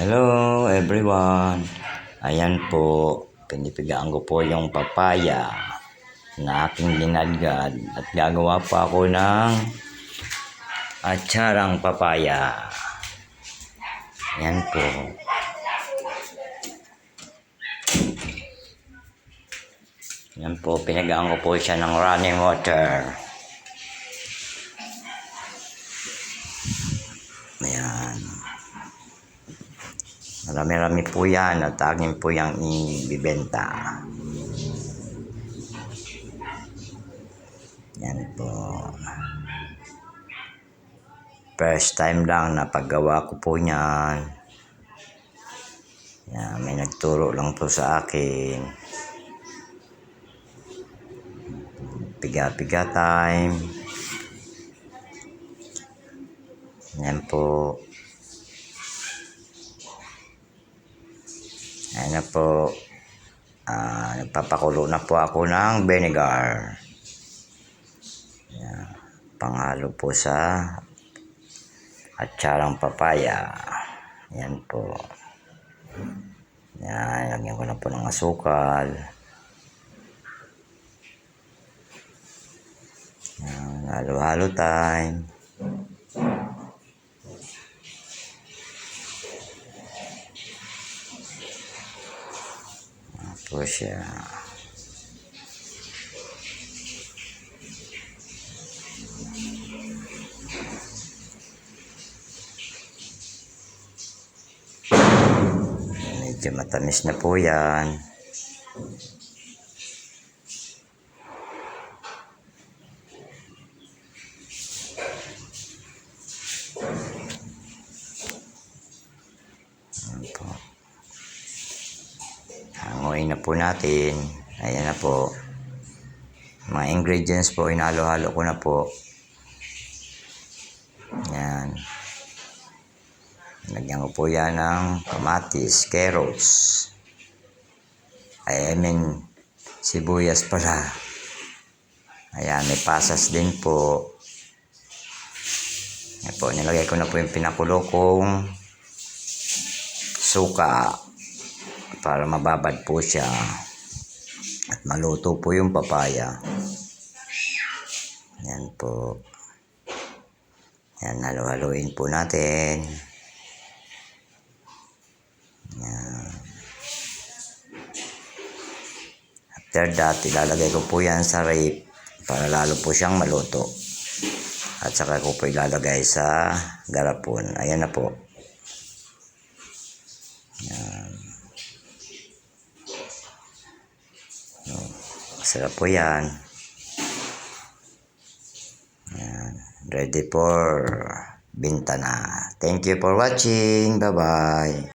Hello everyone. Ayan po, pinipigaan ko po yung papaya na aking linalgad at gagawa pa ako ng atsarang papaya. Ayan po. Ayan po, pinagaan ko po siya ng running water. Ayan. Marami-rami po yan at akin po yung ibibenta. Yan po. First time lang na paggawa ko po niyan. Yan, may nagturo lang po sa akin. Piga-piga time. Yan po. Ayan na po. Nagpapakulo na po ako ng vinegar. Ayan. Panghalo po sa atsarang papaya. Ayan po. Ayan. Lagyan ko na po ng asukal. Ayan. Halo-halo time. Po siya. Medyo matamis na po yan. Ayan po. Hanguin na po natin. Ayan na po. Mga ingredients po, inhalo-halo ko na po. Ayan. Lagyan ko po yan ng kamatis, carrots. I mean, sibuyas pala. Ayan, may pasas din po. Ayan po, nilagay ko na po yung pinakulo kong suka para mababad po siya at maluto po yung papaya. Ayan po. Ayan, halo-haloin po natin. Ayan. After that, ilalagay ko po yan sa ref para lalo po siyang maluto. At saka ko po ilalagay sa garapon. Ayan na po. Ayan. Masarap po yan. Ayan. Ready for binta na. Thank you for watching. Bye-bye.